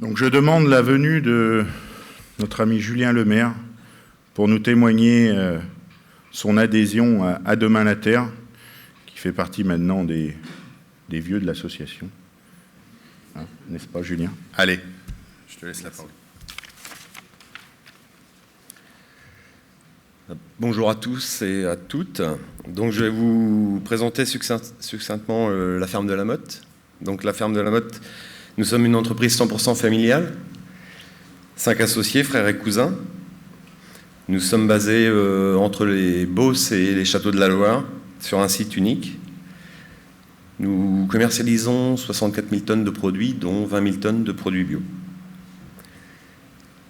Donc je demande la venue de notre ami Julien Lemaire pour nous témoigner son adhésion à Demain la Terre, qui fait partie maintenant des vieux de l'association. Hein, n'est-ce pas, Julien? Allez, je te laisse la parole. Bonjour à tous et à toutes. Donc je vais vous présenter succinctement la ferme de la Motte. Donc la ferme de la Motte, nous sommes une entreprise 100% familiale, 5 associés, frères et cousins. Nous sommes basés entre les Beauces et les Châteaux de la Loire, sur un site unique. Nous commercialisons 64 000 tonnes de produits, dont 20 000 tonnes de produits bio.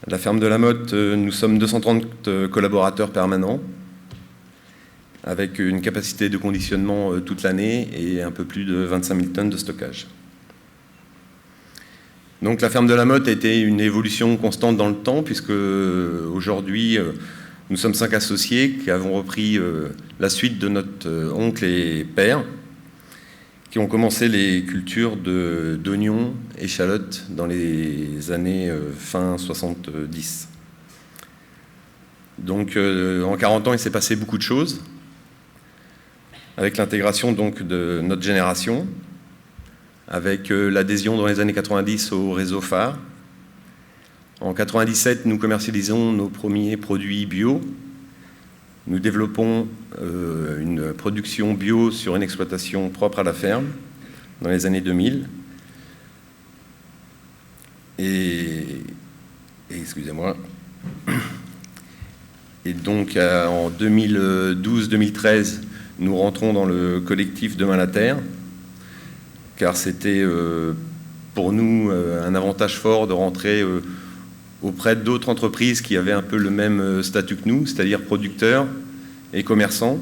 À la ferme de la Motte, nous sommes 230 collaborateurs permanents, avec une capacité de conditionnement toute l'année et un peu plus de 25 000 tonnes de stockage. Donc la ferme de la Motte a été une évolution constante dans le temps, puisque aujourd'hui, nous sommes 5 associés qui avons repris la suite de notre oncle et père, qui ont commencé les cultures d'oignons, échalotes dans les années fin 70. Donc en 40 ans, il s'est passé beaucoup de choses, avec l'intégration donc de notre génération, avec l'adhésion dans les années 90 au réseau phare. En 97, nous commercialisons nos premiers produits bio. Nous développons une production bio sur une exploitation propre à la ferme dans les années 2000. Excusez-moi. Et donc en 2012-2013, nous rentrons dans le collectif Demain la Terre, car c'était pour nous un avantage fort de rentrer auprès d'autres entreprises qui avaient un peu le même statut que nous, c'est-à-dire producteurs et commerçants,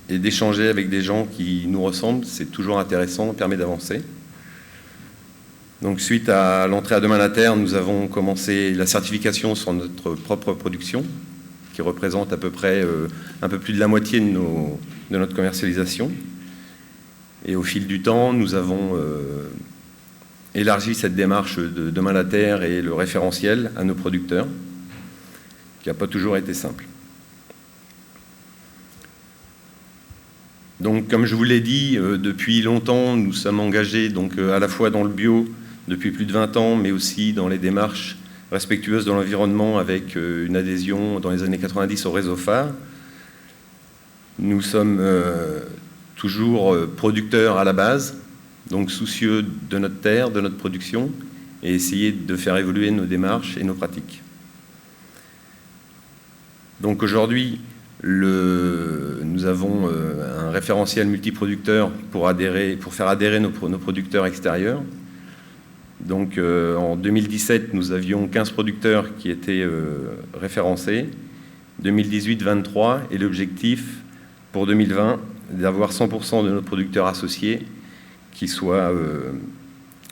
et d'échanger avec des gens qui nous ressemblent, c'est toujours intéressant, permet d'avancer. Donc suite à l'entrée à Demain la Terre, nous avons commencé la certification sur notre propre production, qui représente à peu près un peu plus de la moitié de notre commercialisation. Et au fil du temps, nous avons élargi cette démarche de Demain la Terre et le référentiel à nos producteurs, qui n'a pas toujours été simple. Donc, comme je vous l'ai dit, depuis longtemps, nous sommes engagés donc, à la fois dans le bio depuis plus de 20 ans, mais aussi dans les démarches respectueuses de l'environnement avec une adhésion dans les années 90 au réseau phare. Nous sommes toujours producteurs à la base, donc soucieux de notre terre, de notre production, et essayer de faire évoluer nos démarches et nos pratiques. Donc aujourd'hui, nous avons un référentiel multiproducteur pour faire adhérer nos producteurs extérieurs. Donc en 2017, nous avions 15 producteurs qui étaient référencés, 2018, 23, et l'objectif pour 2020, d'avoir 100% de nos producteurs associés qui soient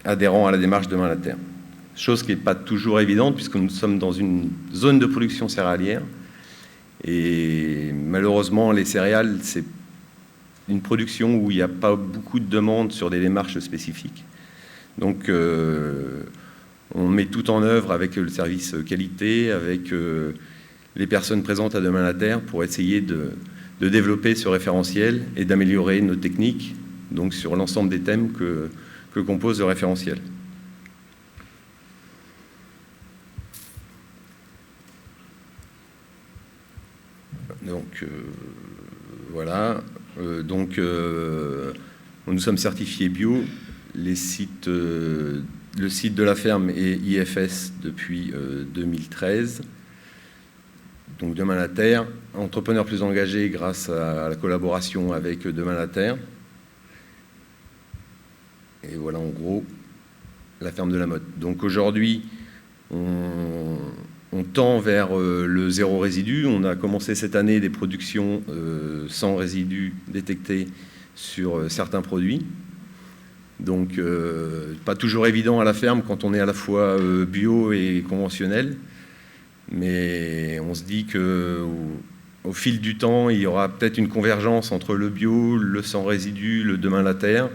adhérents à la démarche Demain la Terre. Chose qui n'est pas toujours évidente, puisque nous sommes dans une zone de production céréalière, et malheureusement, les céréales, c'est une production où il n'y a pas beaucoup de demandes sur des démarches spécifiques. Donc, on met tout en œuvre avec le service qualité, avec les personnes présentes à Demain la Terre pour essayer de développer ce référentiel et d'améliorer nos techniques, donc sur l'ensemble des thèmes que compose le référentiel. Donc, voilà. Nous sommes certifiés bio. Le site de la ferme est IFS depuis 2013. Donc Demain la Terre, entrepreneurs plus engagés grâce à la collaboration avec Demain la Terre. Et voilà en gros la ferme de la Motte. Donc aujourd'hui, on tend vers le zéro résidu. On a commencé cette année des productions sans résidus détectés sur certains produits. Donc pas toujours évident à la ferme quand on est à la fois bio et conventionnel. Mais on se dit qu'au fil du temps, il y aura peut-être une convergence entre le bio, le sans résidu, le Demain la Terre,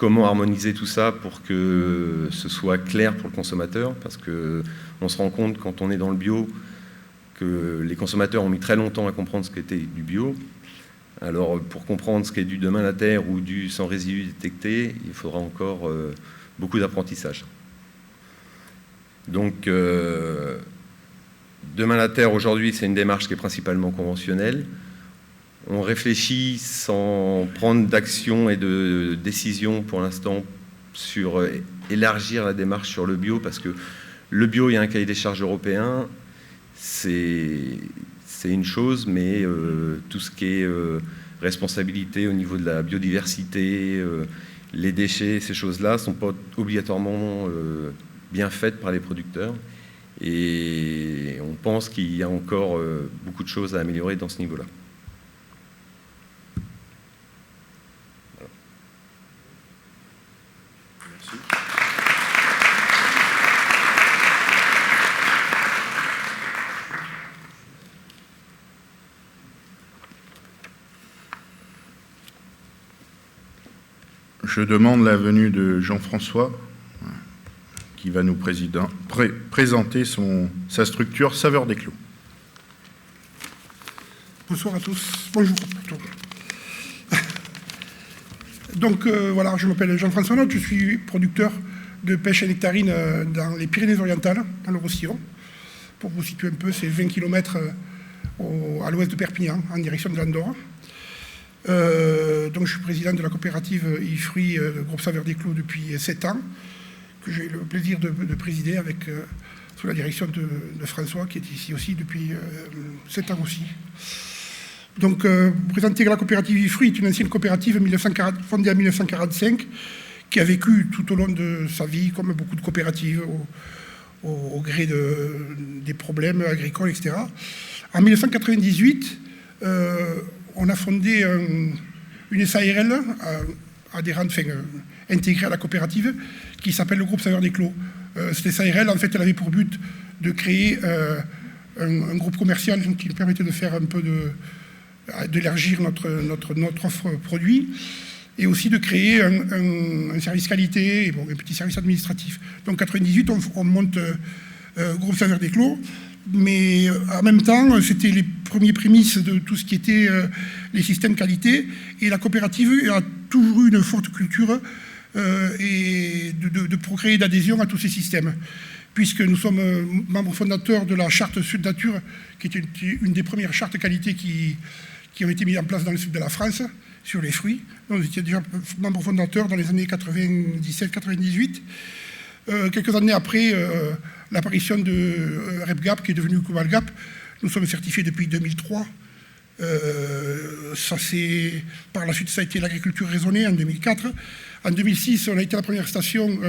comment harmoniser tout ça pour que ce soit clair pour le consommateur, parce qu'on se rend compte quand on est dans le bio que les consommateurs ont mis très longtemps à comprendre ce qu'était du bio. Alors pour comprendre ce qu'est du demain la terre ou du sans résidus détectés, il faudra encore beaucoup d'apprentissage. Donc demain la terre aujourd'hui, c'est une démarche qui est principalement conventionnelle. On réfléchit sans prendre d'action et de décision pour l'instant sur élargir la démarche sur le bio, parce que le bio, il y a un cahier des charges européen, c'est une chose, mais tout ce qui est responsabilité au niveau de la biodiversité, les déchets, ces choses-là ne sont pas obligatoirement bien faites par les producteurs. Et on pense qu'il y a encore beaucoup de choses à améliorer dans ce niveau-là. Je demande la venue de Jean-François, qui va nous présenter sa structure Saveurs des Clos. Bonsoir à tous. Bonjour. Donc voilà, je m'appelle Jean-François Note, je suis producteur de pêche à nectarine dans les Pyrénées-Orientales, dans le Roussillon. Pour vous situer un peu, c'est 20 km à l'ouest de Perpignan, en direction de l'Andorre. Donc je suis président de la coopérative IFruits, groupe Saveurs des Clos, depuis 7 ans, que j'ai le plaisir de présider sous la direction de François, qui est ici aussi depuis 7 ans aussi. Donc, présenter la coopérative IFruits est une ancienne coopérative fondée en 1945, qui a vécu tout au long de sa vie, comme beaucoup de coopératives, au gré des problèmes agricoles, etc. En 1998, on a fondé une SARL adhérente, intégrée à la coopérative, qui s'appelle le groupe Saveurs des Clos. Cette SARL, en fait, elle avait pour but de créer un groupe commercial qui nous permettait de faire un peu d'élargir notre offre produit, et aussi de créer un service qualité et un petit service administratif. Donc en 1998, on monte groupe Saveurs des Clos, mais en même temps, c'était les premiers prémices de tout ce qui était les systèmes qualité, et la coopérative a toujours eu une forte culture et de progrès et d'adhésion à tous ces systèmes, puisque nous sommes membres fondateurs de la charte Sud Nature, qui est une des premières chartes qualité qui ont été mises en place dans le sud de la France, sur les fruits. Nous étions déjà membres fondateurs dans les années 97-98. Quelques années après l'apparition de REPGAP, qui est devenu Global Gap, nous sommes certifiés depuis 2003. Par la suite, ça a été l'agriculture raisonnée en 2004. En 2006, on a été la première station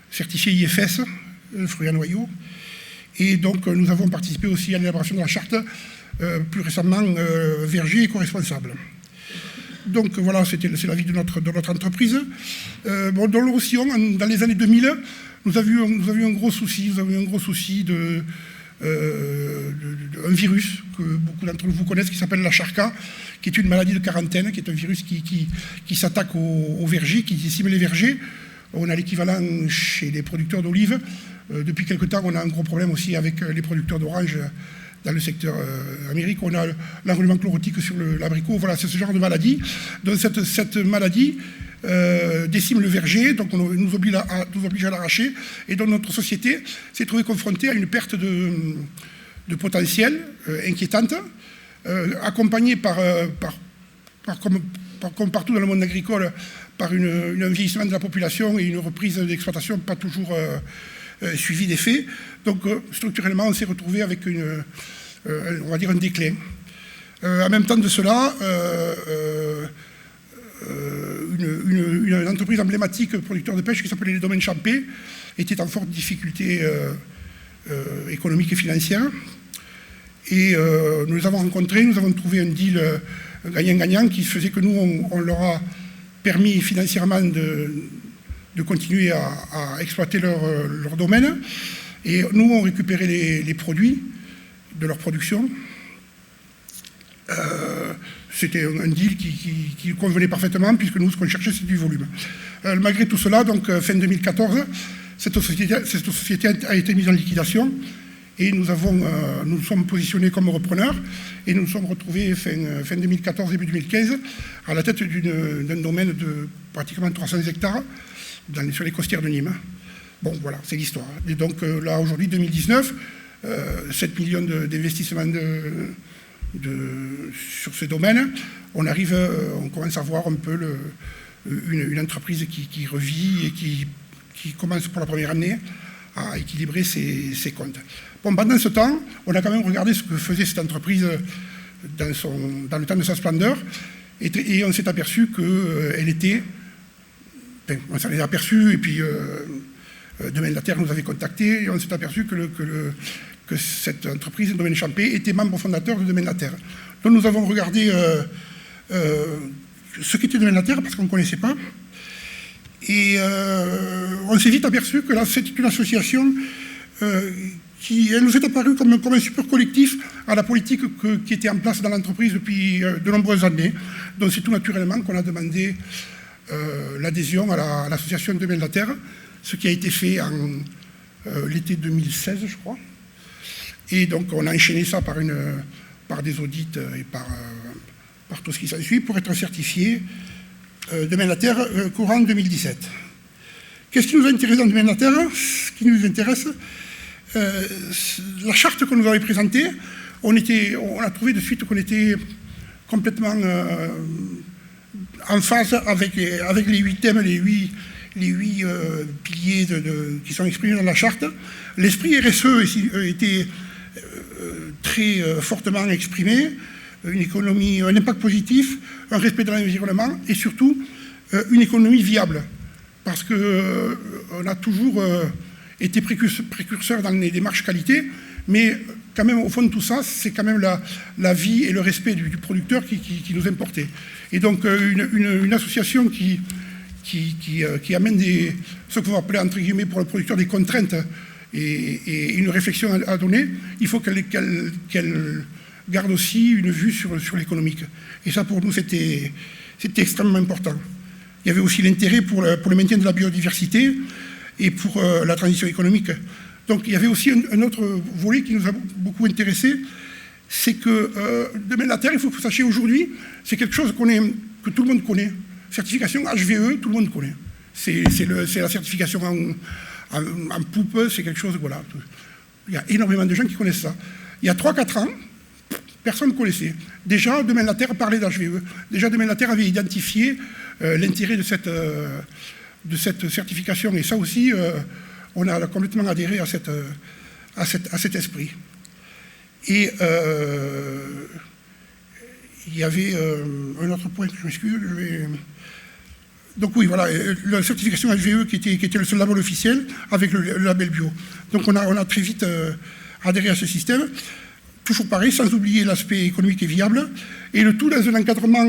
certifiée IFS, fruits à noyaux. Et donc, nous avons participé aussi à l'élaboration de la charte, plus récemment, verger éco-responsable. Donc voilà, c'est l'avis de notre entreprise. Dans le Roussillon, dans les années 2000, nous avions un gros souci. Nous avions un gros souci un virus que beaucoup d'entre vous connaissent, qui s'appelle la Charca, qui est une maladie de quarantaine, qui est un virus qui s'attaque aux vergers, qui décime les vergers. On a l'équivalent chez les producteurs d'olives. Depuis quelque temps, on a un gros problème aussi avec les producteurs d'oranges dans le secteur américain. On a l'enroulement chlorotique sur l'abricot. Voilà, c'est ce genre de maladie. Donc cette maladie décime le verger, donc on nous oblige à l'arracher. Et donc notre société s'est trouvée confrontée à une perte de potentiel inquiétante, accompagnée comme partout dans le monde agricole, par un vieillissement de la population et une reprise d'exploitation pas toujours suivie des faits. Donc structurellement, on s'est retrouvé avec on va dire un déclin. En même temps de cela, une entreprise emblématique producteur de pêche qui s'appelait les Domaines Champé était en forte difficulté économique et financière. Et nous les avons rencontrés, nous avons trouvé un deal gagnant-gagnant qui faisait que nous, on leur a permis financièrement de continuer à exploiter leur domaine. Et nous, on récupérait les produits de leur production c'était un deal qui convenait parfaitement, puisque nous, ce qu'on cherchait, c'est du volume. Malgré tout cela, donc fin 2014, cette société a été mise en liquidation, et nous sommes positionnés comme repreneurs, et nous nous sommes retrouvés fin 2014, début 2015, à la tête d'un domaine de pratiquement 300 hectares sur les costières de Nîmes. Bon, voilà, c'est l'histoire. Et donc là, aujourd'hui, 2019, 7 millions d'investissements sur ce domaine, on commence à voir un peu une entreprise qui revit et qui commence pour la première année à équilibrer ses comptes. Bon, pendant ce temps, on a quand même regardé ce que faisait cette entreprise dans le temps de sa splendeur, et on s'est aperçu qu'elle était... on s'en est aperçu, et puis Domaine de la Terre nous avait contactés, et on s'est aperçu que cette entreprise, Domaine Champé, était membre fondateur de Domaine de la Terre. Donc nous avons regardé ce qu'était Domaine de la Terre, parce qu'on ne connaissait pas, et on s'est vite aperçu que c'était une association elle nous est apparue comme un support collectif à la politique qui était en place dans l'entreprise depuis de nombreuses années. Donc c'est tout naturellement qu'on a demandé l'adhésion à l'association Domaine de la Terre, ce qui a été fait en l'été 2016, je crois. Et donc on a enchaîné ça par des audits et par tout ce qui s'ensuit pour être certifié Domaine de la Terre courant 2017. Qu'est-ce qui nous intéresse dans Domaine de la Terre? Ce qui nous intéresse, la charte qu'on nous avait présentée, on a trouvé de suite qu'on était complètement en phase avec les 8 thèmes, les 8 piliers qui sont exprimés dans la charte. L'esprit RSE était très fortement exprimé, une économie, un impact positif, un respect de l'environnement et surtout une économie viable. Parce qu'on a toujours été précurseur dans les démarches qualité, mais quand même au fond de tout ça, c'est quand même la vie et le respect du producteur qui nous importait. Et donc une association qui amène ce qu'on va appeler entre guillemets pour le producteur des contraintes et une réflexion à donner, il faut qu'elle garde aussi une vue sur l'économique. Et ça pour nous c'était extrêmement important. Il y avait aussi l'intérêt pour le maintien de la biodiversité et pour la transition économique. Donc il y avait aussi un autre volet qui nous a beaucoup intéressé, c'est que Domaine de la Terre, il faut que vous sachiez aujourd'hui, c'est quelque chose que tout le monde connaît. Certification HVE, tout le monde connaît. C'est la certification en poupe, c'est quelque chose, voilà. Il y a énormément de gens qui connaissent ça. Il y a 3-4 ans, personne ne connaissait. Déjà, Domaine de la Terre parlait d'HVE. Déjà, Domaine de la Terre avait identifié l'intérêt de cette certification. Et ça aussi, on a complètement adhéré à cet esprit. Et il y avait un autre point que je m'excuse. Donc oui, voilà, la certification HVE qui était le seul label officiel avec le label bio. Donc on a très vite adhéré à ce système. Toujours pareil, sans oublier l'aspect économique et viable. Et le tout dans un encadrement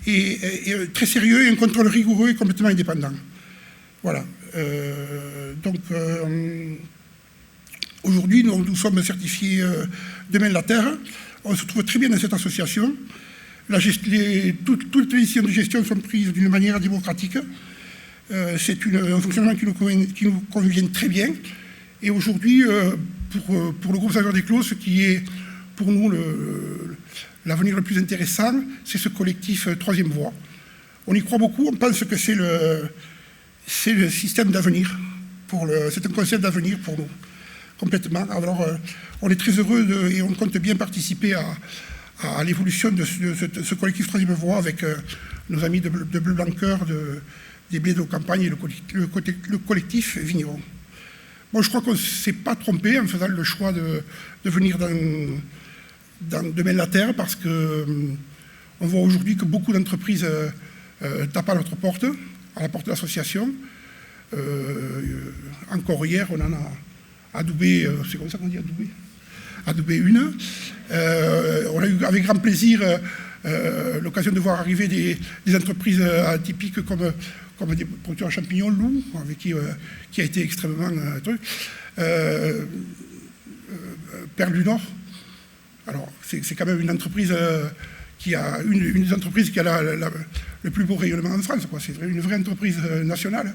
très sérieux et un contrôle rigoureux et complètement indépendant. Voilà. Donc aujourd'hui, nous sommes certifiés Domaine de la Terre. On se trouve très bien dans cette association. Toutes les décisions de gestion sont prises d'une manière démocratique. C'est un fonctionnement qui nous convient très bien. Et aujourd'hui, pour le groupe Saveurs des Clos, ce qui est pour nous l'avenir le plus intéressant, c'est ce collectif Troisième Voie. On y croit beaucoup, on pense que c'est le système d'avenir. C'est un concept d'avenir pour nous, complètement. Alors, on est très heureux et on compte bien participer à l'évolution de ce collectif Troisième Voie avec nos amis de Bleu Blanc Cœur, des Blés de Campagne et le collectif Vigneron. Moi, je crois qu'on ne s'est pas trompé en faisant le choix de venir dans Domaine de la Terre parce qu'on voit aujourd'hui que beaucoup d'entreprises tapent à notre porte, à la porte de l'association. Encore hier, on en a adoubé, c'est comme ça qu'on dit adoubé? Adoubé une. On a eu avec grand plaisir l'occasion de voir arriver des entreprises atypiques comme des producteurs à champignons, Loup, avec qui a été extrêmement Perle du Nord. Alors, c'est quand même une entreprise qui a une des entreprises qui a le plus beau rayonnement en France, quoi. C'est une vraie entreprise nationale.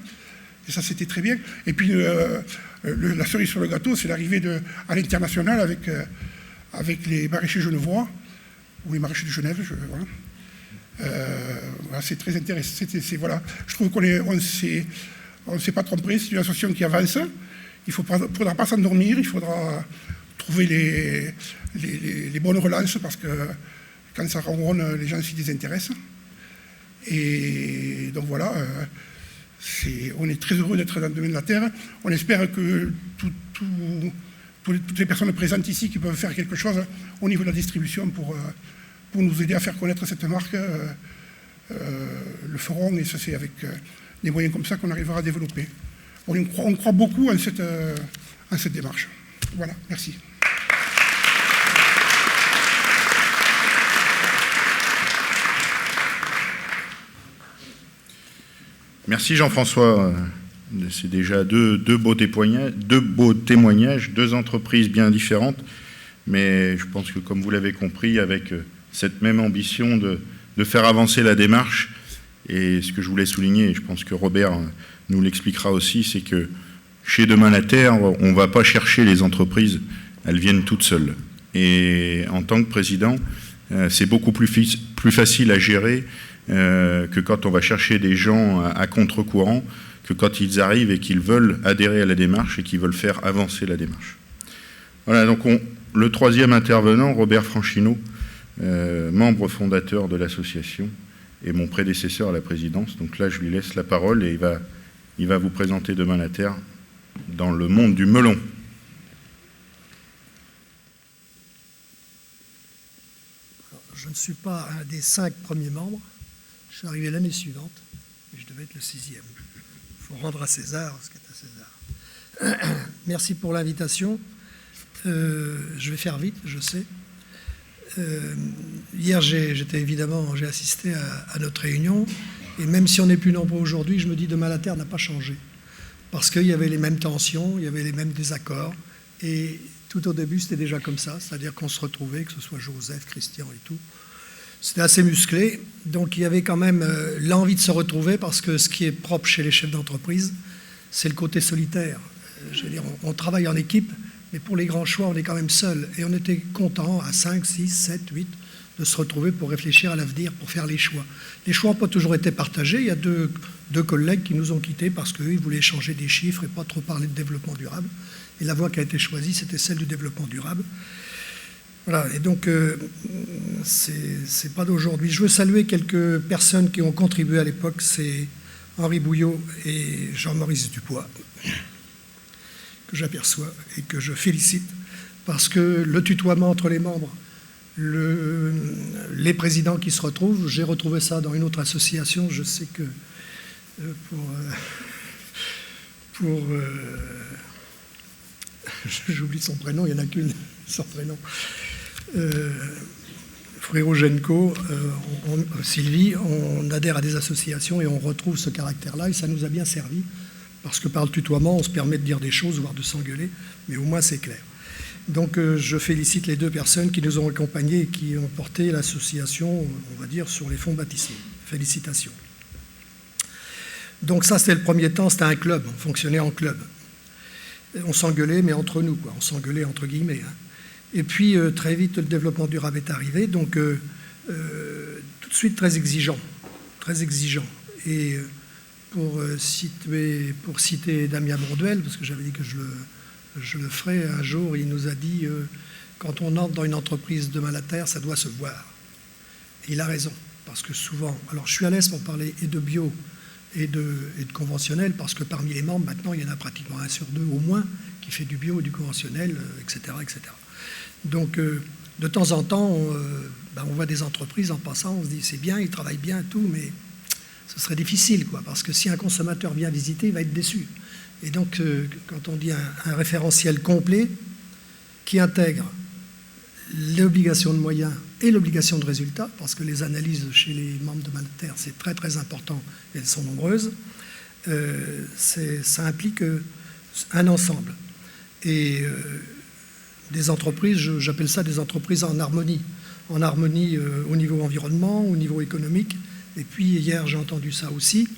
Et ça, c'était très bien. Et puis, la cerise sur le gâteau, c'est l'arrivée à l'international avec les maraîchers genevois, ou les maraîchers de Genève. Voilà, c'est très intéressant. Voilà. Je trouve qu'on ne s'est pas trompé. C'est une association qui avance. Il ne faudra pas s'endormir. Il faudra trouver les bonnes relances, parce que quand ça ronronne, les gens s'y désintéressent. Et donc voilà, on est très heureux d'être dans le domaine de la terre. On espère que toutes les personnes présentes ici qui peuvent faire quelque chose au niveau de la distribution pour nous aider à faire connaître cette marque le feront, et ça, c'est avec des moyens comme ça qu'on arrivera à développer. On croit beaucoup en cette démarche. Voilà, merci. Merci Jean-François. C'est déjà deux beaux témoignages, deux entreprises bien différentes, mais je pense que, comme vous l'avez compris, avec cette même ambition de faire avancer la démarche, et ce que je voulais souligner, et je pense que Robert nous l'expliquera aussi, c'est que chez Demain la Terre, on ne va pas chercher les entreprises, elles viennent toutes seules. Et en tant que président, c'est beaucoup plus facile à gérer que quand on va chercher des gens à contre-courant, que quand ils arrivent et qu'ils veulent adhérer à la démarche et qu'ils veulent faire avancer la démarche. Voilà, donc le troisième intervenant, Robert Franchineau, membre fondateur de l'association et mon prédécesseur à la présidence. Donc là, je lui laisse la parole et il va vous présenter Demain la Terre dans le monde du melon. Je ne suis pas un des 5 premiers membres. Je suis arrivé l'année suivante, mais je devais être le 6e. Il faut rendre à César ce qui est à César. Merci pour l'invitation. Je vais faire vite, je sais. Hier, j'ai assisté à notre réunion, et même si on n'est plus nombreux aujourd'hui, je me dis Demain la Terre n'a pas changé. Parce qu'il y avait les mêmes tensions, il y avait les mêmes désaccords, et tout au début, c'était déjà comme ça, c'est-à-dire qu'on se retrouvait, que ce soit Joseph, Christian et tout. C'était assez musclé, donc il y avait quand même l'envie de se retrouver, parce que ce qui est propre chez les chefs d'entreprise, c'est le côté solitaire. Je veux dire, on travaille en équipe, mais pour les grands choix, on est quand même seul. Et on était content à 5, 6, 7, 8 de se retrouver pour réfléchir à l'avenir, pour faire les choix. Les choix n'ont pas toujours été partagés. Il y a deux collègues qui nous ont quittés parce qu'eux, ils voulaient changer des chiffres et pas trop parler de développement durable. Et la voie qui a été choisie, c'était celle du développement durable. Voilà, et donc, c'est pas d'aujourd'hui. Je veux saluer quelques personnes qui ont contribué à l'époque. C'est Henri Bouillot et Jean-Maurice Dupois, que j'aperçois et que je félicite, parce que le tutoiement entre les membres, les présidents qui se retrouvent, j'ai retrouvé ça dans une autre association. Je sais que j'oublie son prénom, il n'y en a qu'une, son prénom. Frérot Genco, Sylvie, on adhère à des associations et on retrouve ce caractère-là, et ça nous a bien servi, parce que par le tutoiement, on se permet de dire des choses, voire de s'engueuler, mais au moins c'est clair. Donc je félicite les deux personnes qui nous ont accompagnés et qui ont porté l'association, on va dire, sur les fonds baptismaux. Félicitations. Donc ça, c'était le premier temps, c'était un club, on fonctionnait en club. On s'engueulait, mais entre nous, quoi. On s'engueulait entre guillemets. Hein. Et puis, très vite, le développement durable est arrivé, donc tout de suite très exigeant. Très exigeant. Et pour citer Damien Bourduel, parce que j'avais dit que je le ferais, un jour, il nous a dit quand on entre dans une entreprise Demain la Terre, ça doit se voir. Et il a raison, parce que souvent... Alors, je suis à l'aise pour parler et de bio et de conventionnel, parce que parmi les membres, maintenant, il y en a pratiquement 1 sur 2 au moins qui fait du bio et du conventionnel, etc., etc. Donc, de temps en temps, on voit des entreprises en passant, on se dit c'est bien, ils travaillent bien, tout, mais ce serait difficile, quoi, parce que si un consommateur vient visiter, il va être déçu. Et donc, quand on dit un référentiel complet qui intègre l'obligation de moyens et l'obligation de résultats, parce que les analyses chez les membres de Demain la Terre, c'est très très important, et elles sont nombreuses, ça implique un ensemble. Et des entreprises, j'appelle ça des entreprises en harmonie. en harmonie au niveau environnement, au niveau économique. Et puis hier, j'ai entendu ça aussi,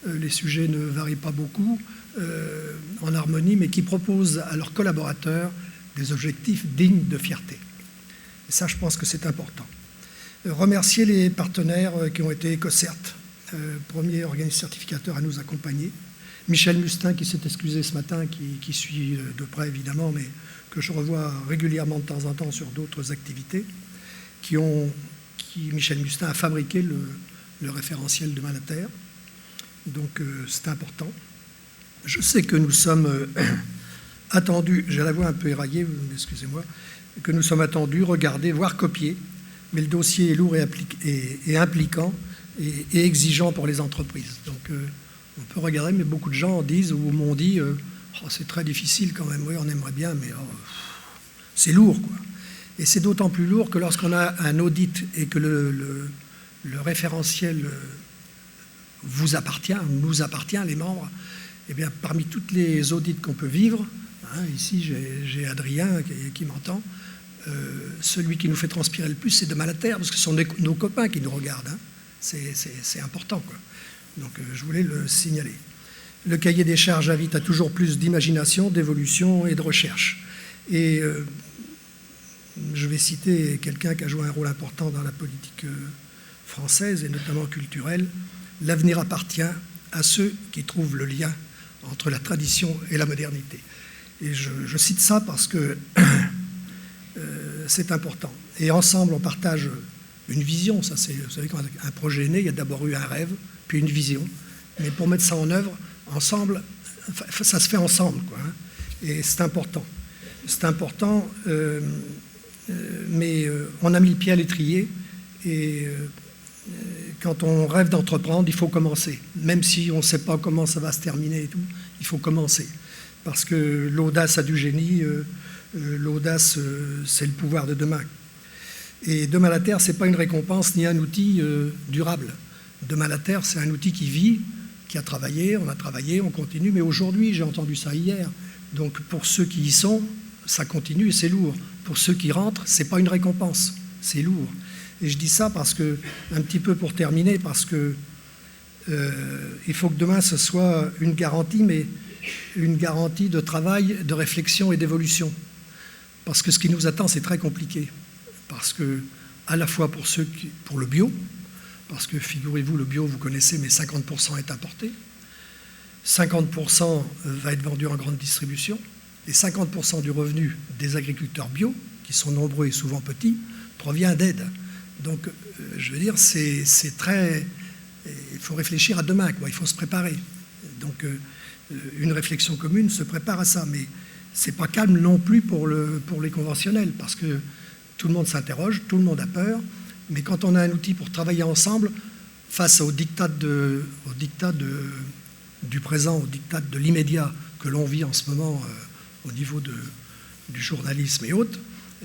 les sujets ne varient pas beaucoup, en harmonie, mais qui proposent à leurs collaborateurs des objectifs dignes de fierté. Et ça, je pense que c'est important. Remercier les partenaires qui ont été EcoCert, premier organisme certificateur à nous accompagner. Michel Mustin, qui s'est excusé ce matin, qui suit de près évidemment, mais que je revois régulièrement de temps en temps sur d'autres activités, Michel Mustin a fabriqué le référentiel Demain la Terre. Donc c'est important. Je sais que nous sommes attendus, j'ai la voix un peu éraillée, excusez-moi, que nous sommes attendus, regardés, voire copiés, mais le dossier est lourd et impliquant et exigeant pour les entreprises. Donc on peut regarder, mais beaucoup de gens disent ou m'ont dit oh, c'est très difficile quand même, oui on aimerait bien, mais c'est lourd quoi. Et c'est d'autant plus lourd que lorsqu'on a un audit et que le référentiel vous appartient, nous appartient, les membres, eh bien parmi toutes les audits qu'on peut vivre, hein, ici j'ai Adrien qui m'entend, celui qui nous fait transpirer le plus, c'est Demain la Terre, parce que ce sont nos copains qui nous regardent. Hein. C'est important, quoi. Donc je voulais le signaler. Le cahier des charges invite à toujours plus d'imagination, d'évolution et de recherche. Et je vais citer quelqu'un qui a joué un rôle important dans la politique française, et notamment culturelle. L'avenir appartient à ceux qui trouvent le lien entre la tradition et la modernité. Et je cite ça parce que c'est important. Et ensemble, on partage une vision. Ça, vous savez, quand un projet est né, il y a d'abord eu un rêve, puis une vision. Mais pour mettre ça en œuvre, ensemble, ça se fait ensemble, quoi, hein. Et c'est important. C'est important, mais on a mis le pied à l'étrier. Et quand on rêve d'entreprendre, il faut commencer. Même si on ne sait pas comment ça va se terminer et tout, il faut commencer. Parce que l'audace a du génie, l'audace, c'est le pouvoir de demain. Et Demain la Terre, ce n'est pas une récompense ni un outil durable. Demain la Terre, c'est un outil qui vit, qui a travaillé, on continue. Mais aujourd'hui, j'ai entendu ça hier, donc pour ceux qui y sont, ça continue et c'est lourd. Pour ceux qui rentrent, ce n'est pas une récompense, c'est lourd. Et je dis ça parce que, un petit peu pour terminer, parce que il faut que demain ce soit une garantie, mais une garantie de travail, de réflexion et d'évolution. Parce que ce qui nous attend, c'est très compliqué. Parce que, à la fois pour le bio, parce que figurez-vous, le bio, vous connaissez, mais 50% est importé, 50% va être vendu en grande distribution, et 50% du revenu des agriculteurs bio, qui sont nombreux et souvent petits, provient d'aide. Donc, je veux dire, c'est très... Il faut réfléchir à demain, quoi. Il faut se préparer. Donc, une réflexion commune se prépare à ça, mais c'est pas calme non plus pour les conventionnels, parce que tout le monde s'interroge, tout le monde a peur, mais quand on a un outil pour travailler ensemble, face au diktat du présent, au diktat de l'immédiat que l'on vit en ce moment au niveau du journalisme et autres,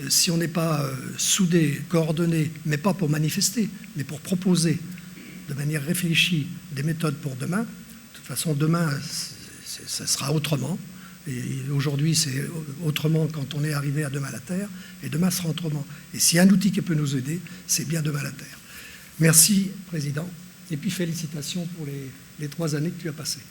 si on n'est pas soudé, coordonné, mais pas pour manifester, mais pour proposer de manière réfléchie des méthodes pour demain, de toute façon, demain, ça sera autrement. Et aujourd'hui, c'est autrement quand on est arrivé à Demain la Terre, et demain sera autrement. Et s'il y a un outil qui peut nous aider, c'est bien Demain la Terre. Merci, Président, et puis félicitations pour les 3 années que tu as passées.